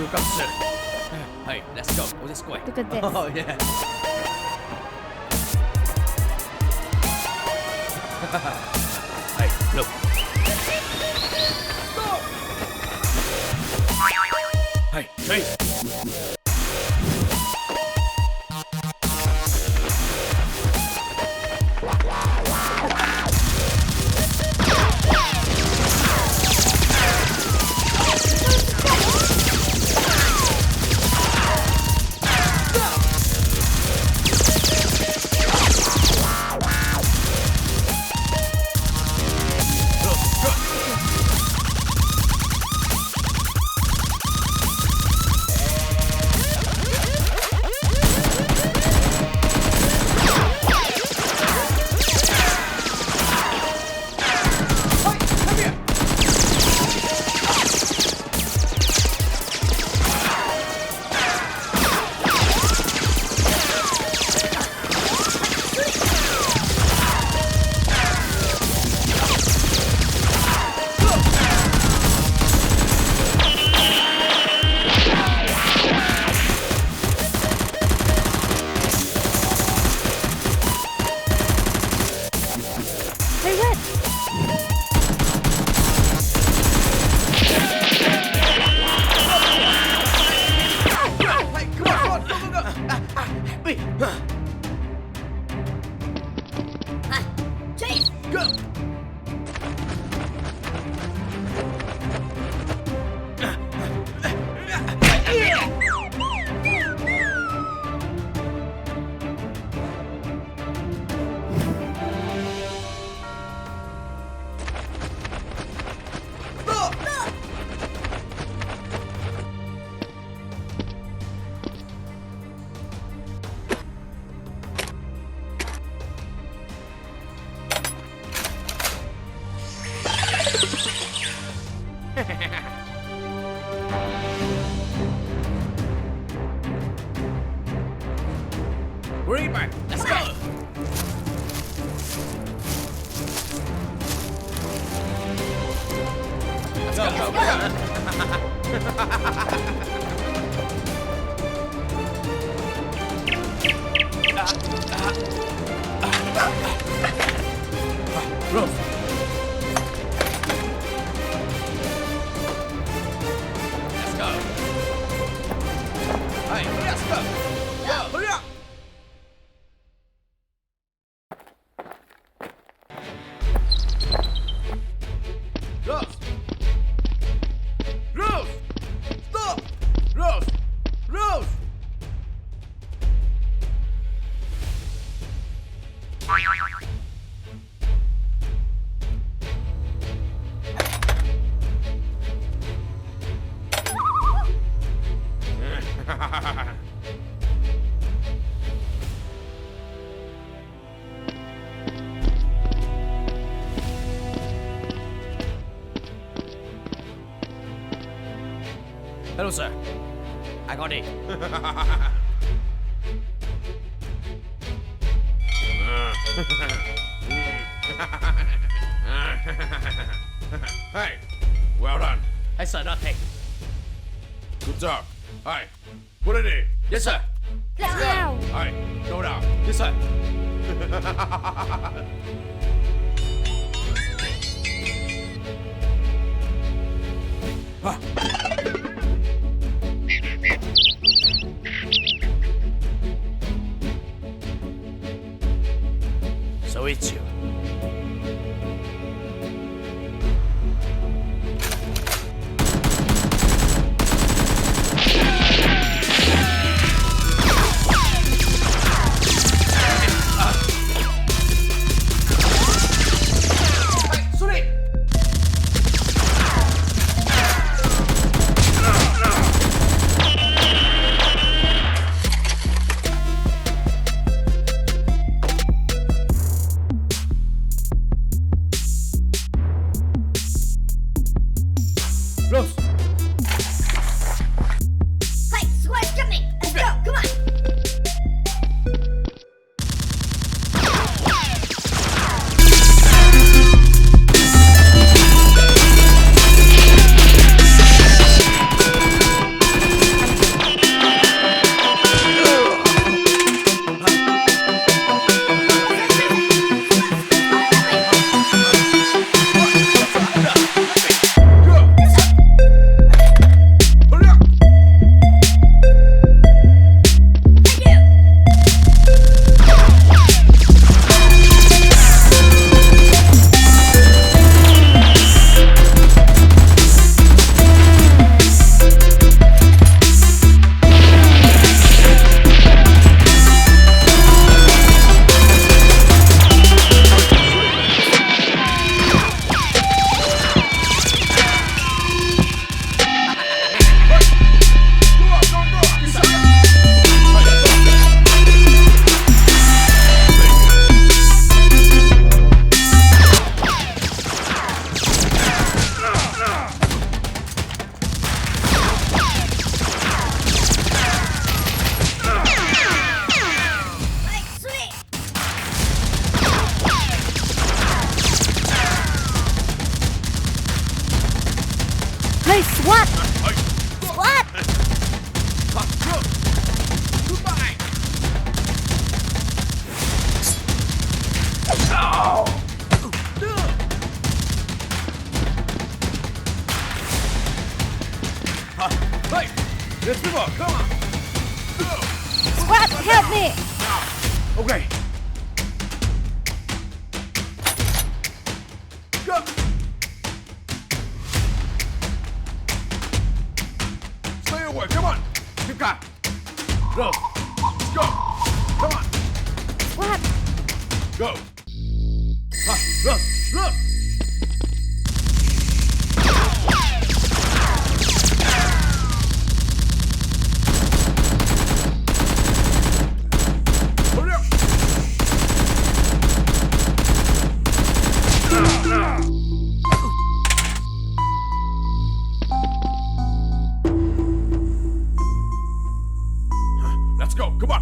불값을. Hey, let's go. Oh, this way. Look at this. Oh yeah. Hey, look. Stop! Hey, chase. Hey, what? Hey, come on, go, go, go. Wait. Chase! Go. Green man, let's go. Let's go. Rose. Let's go. Hey, let's go. Go, hurry up. Rose! Rose! Stop! Rose! Rose! Hello, sir. I got it. Hey, well done. Hey, sir, nothing. Good job. Hi, put it in. Yes, sir. Let's go! Hi, go down. Yes, sir. Ah. So it's you. Hey, SWAT! Hey. SWAT! Goodbye. Hey, let's move on. Come on. SWAT, help me! Okay. Go. Stay away. Come on. Keep calm. Go. Let's go. Come on. SWAT! Go. Look. Look. Hurry up. Let's go. Come on.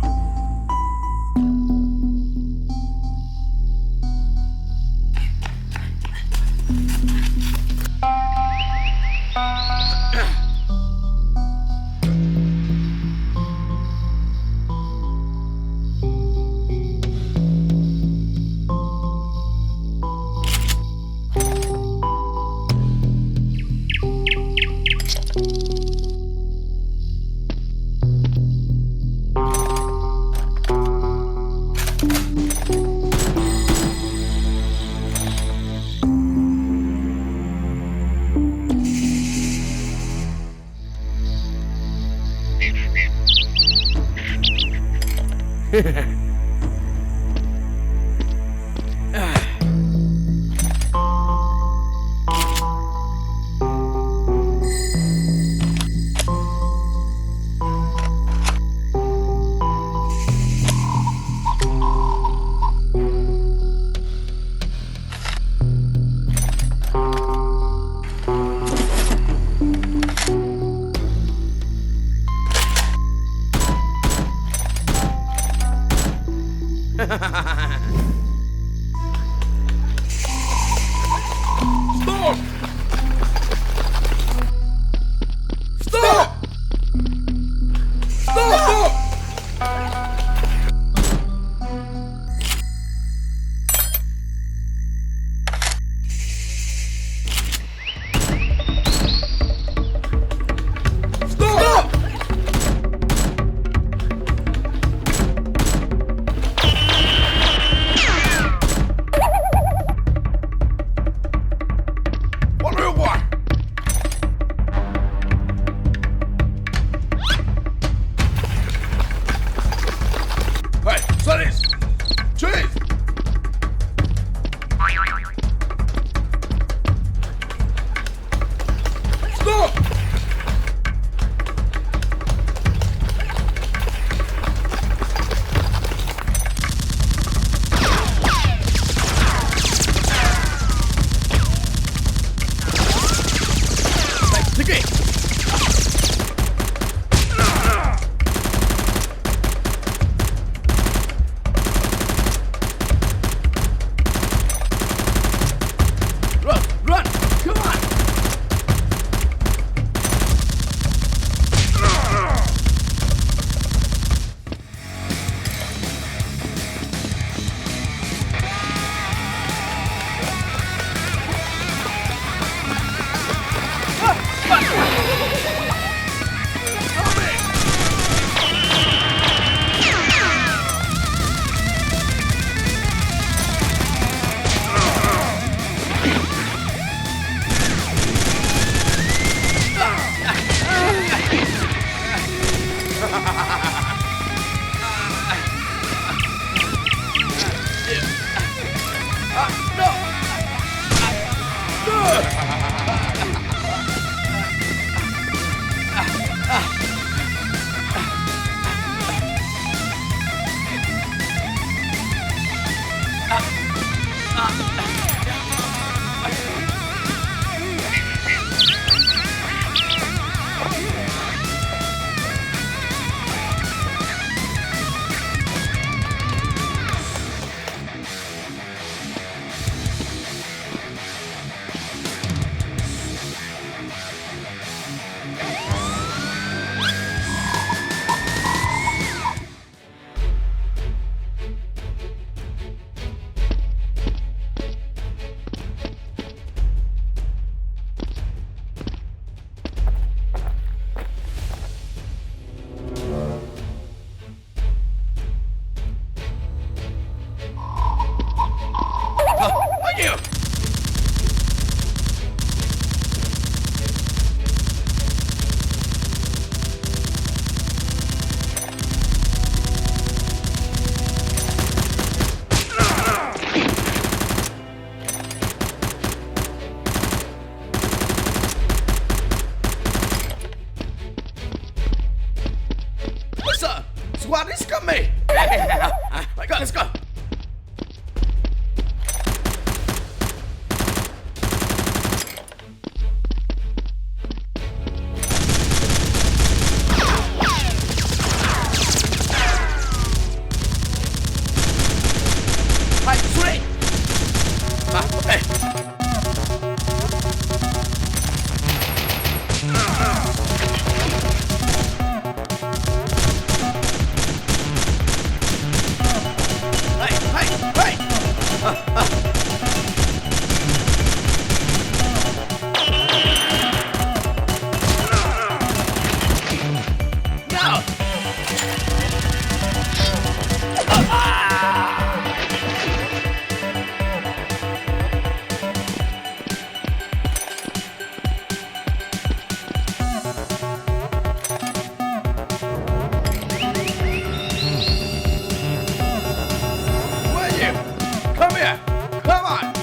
here. Come on.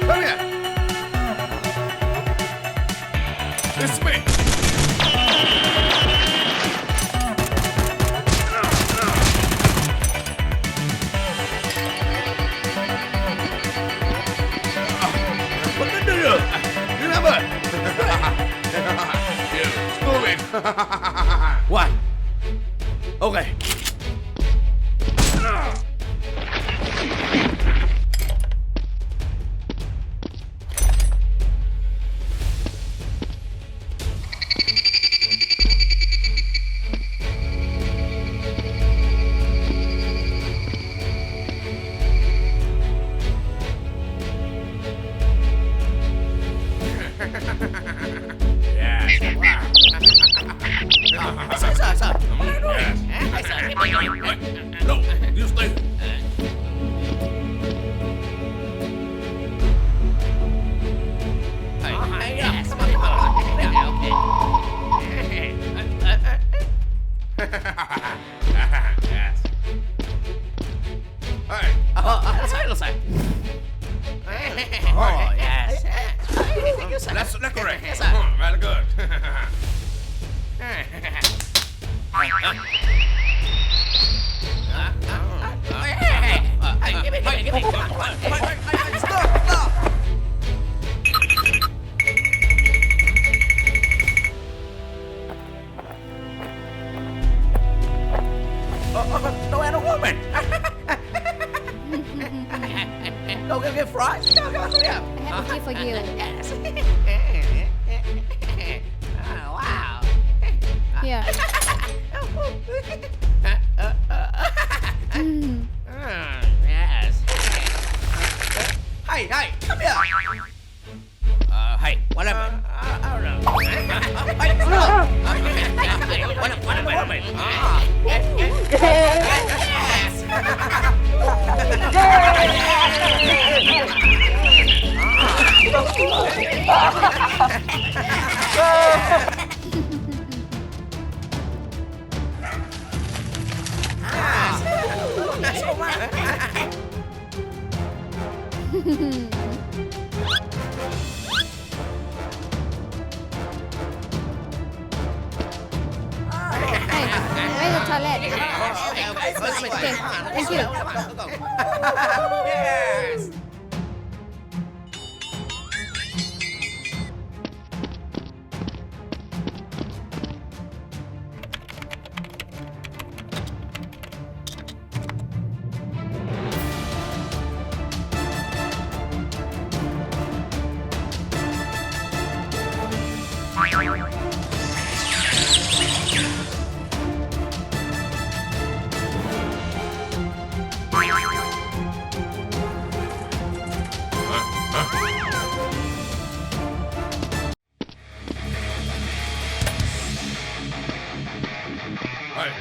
Come here. It's me. What did you do? Remember? You stupid. What? Okay. No, you stay. Yes. Hey. Oh, yes. That's correct. Very good. Don't have a woman. Go get fries. Go here. I have a gift for you. Yes. Oh, wow. Here. Mm. Yes. Hey, come here. Hey, what happened? I don't know. Hey, what a woman. Hey, where's the toilet? Okay, thank you. Yes. Hey.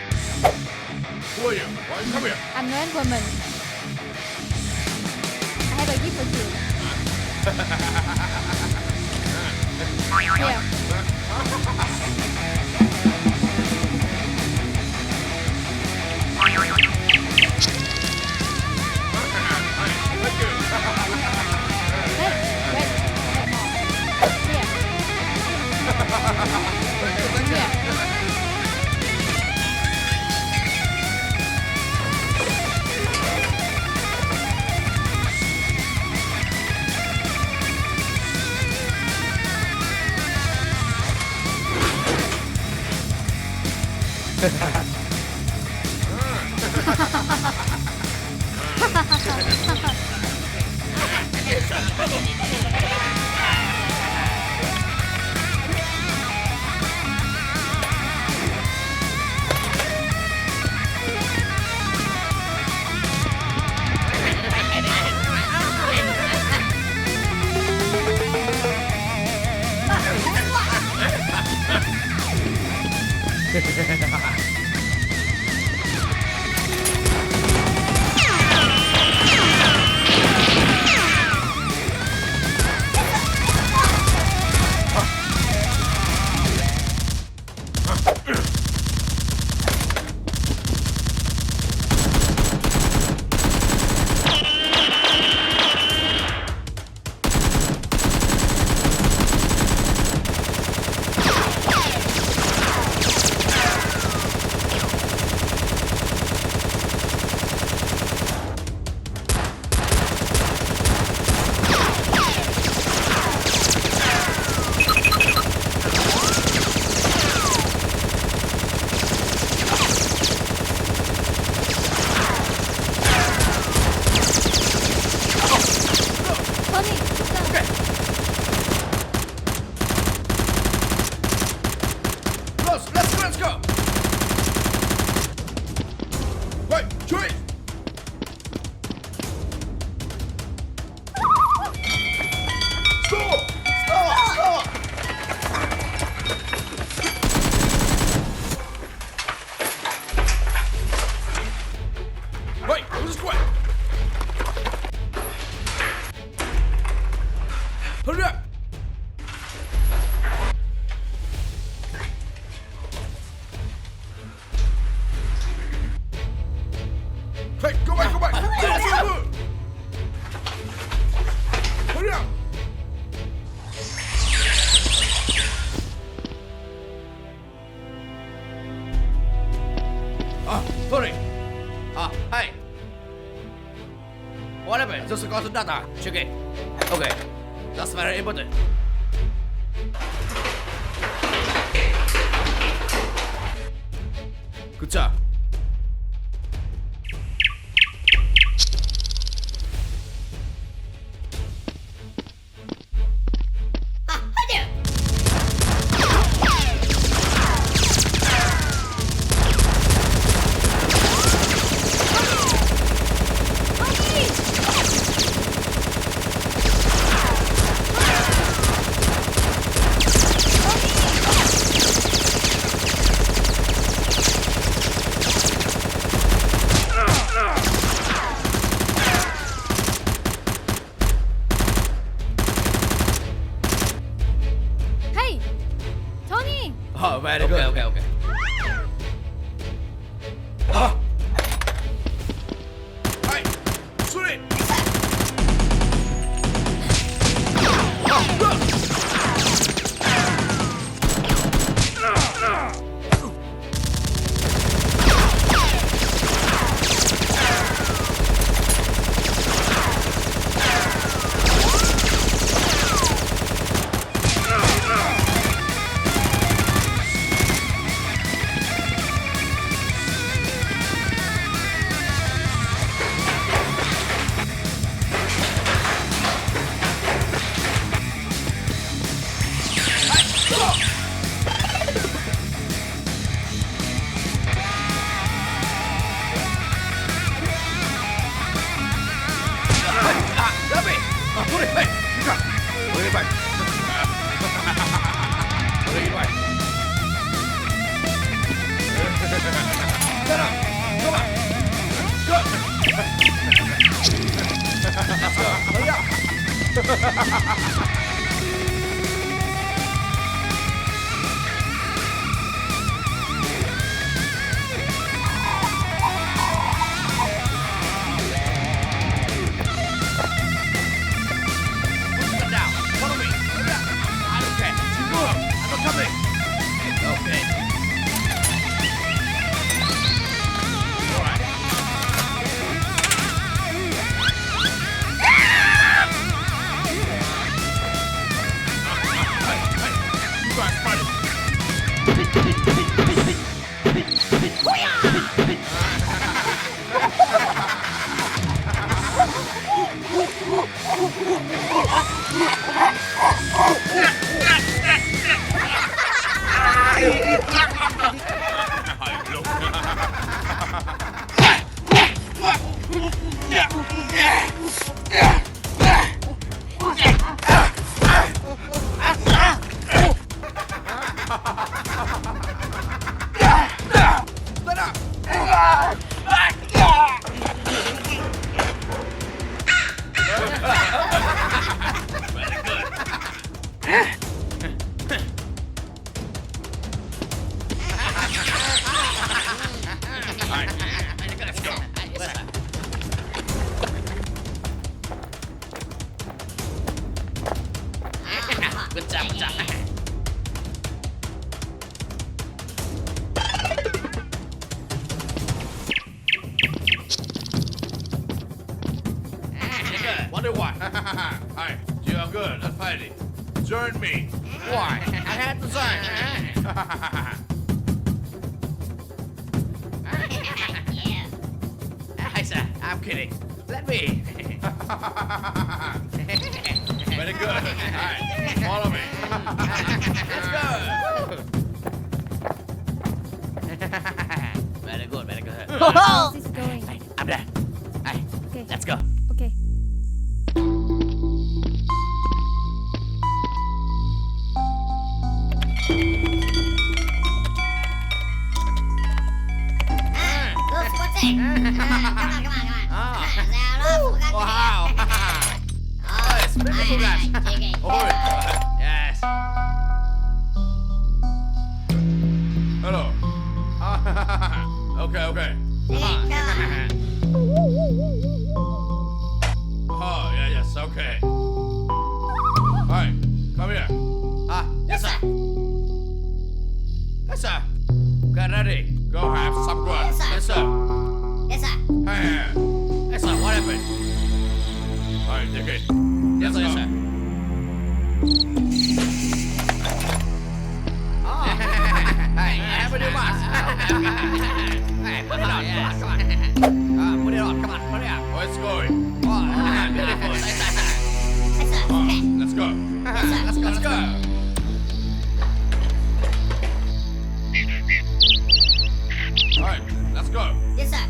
Who are you? Why you come here? I'm known woman. I have a gift for you. Here. Thank you. Wait. Here. Just quick. Hurry up. Hey, go back, go back. Hurry up. Tony. Hey. What happened? Just got data. Check it. Okay. That's very important. Good job. Hey, Tony. Oh, very good. Okay. Hey, shoot it. Good job. Wonder why? Hi, you are good at fighting. Join me. Why? I had to sign. Hi, sir. I'm kidding. Let me. Very good. Hi, follow me. Let's go. Very good. How's this going? Hey, I'm there. Hey, Okay. let's go. Okay. Go, Sporty. Come on. tugas. Sige. Ahoy. Yes. Hello. Okay, okay. Sige ka. Oh, yeah, yes, okay. Alright, come here. Yes, sir. Yes, sir. Get ready. Go have some fun. Yes, sir. Yes, sir. Yes, sir. Hey. Yes, sir. What happened? Alright, take it. Yes, sir. Yes, sir. Oh. Hey, have a new mask. Hey, put it on. Yes. Come on. Put it on. Come on. Put it on. Oh, it's going. Oh, beautiful. Yes, sir. Yes, sir. Okay. Let's go. Yes, sir. Let's go. Let's go. Alright, let's go. Yes, sir.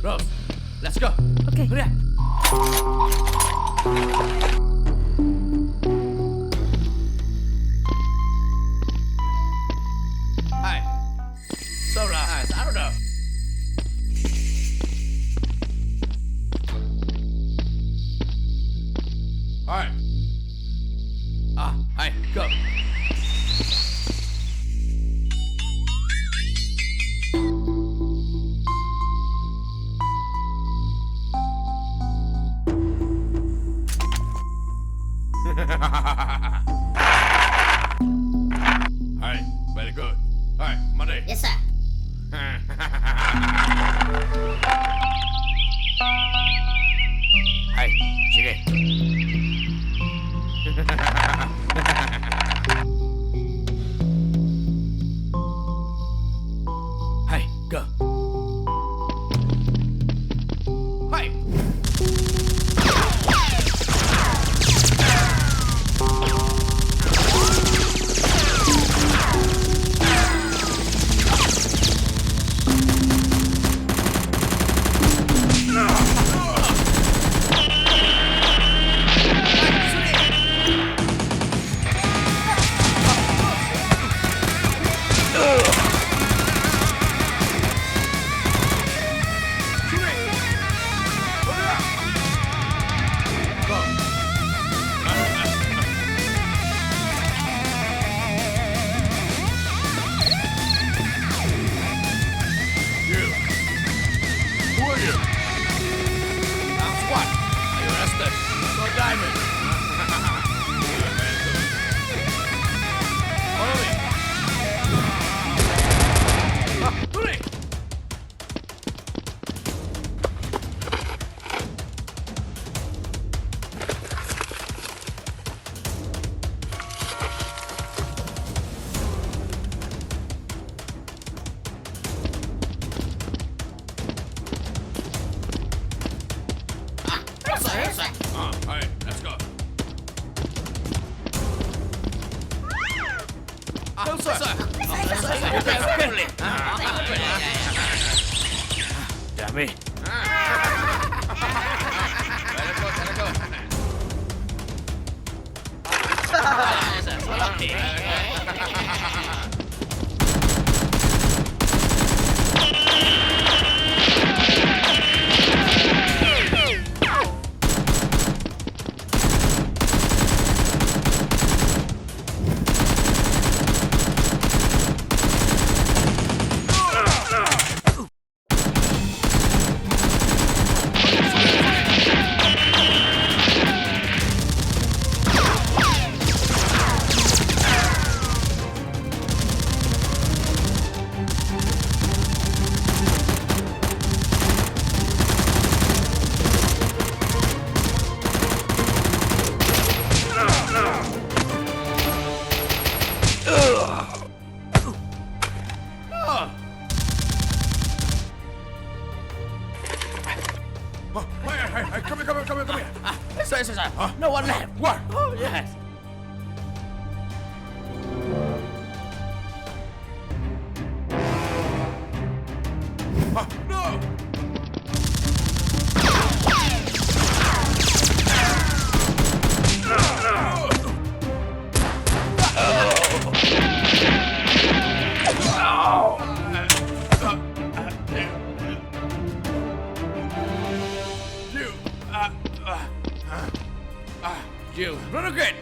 Rose, let's go. Okay. Hurry up. Hi. So nice. I don't know. Alright. Hi. Go. Alright, very good. Alright, Monday. Yes, sir. Hi. Sige. Hi. Go. Hi. You. Who are you? I'm Squat. Are you arrested? Go Diamond. Follow me. Hurry. Yes, sir. Yes, sir. Alright, let's go. No, sir. Yes, sir. Quickly. Damn it. Let it go. Hey, come here. Sir. No one left. What? Oh, yes. No! Very good.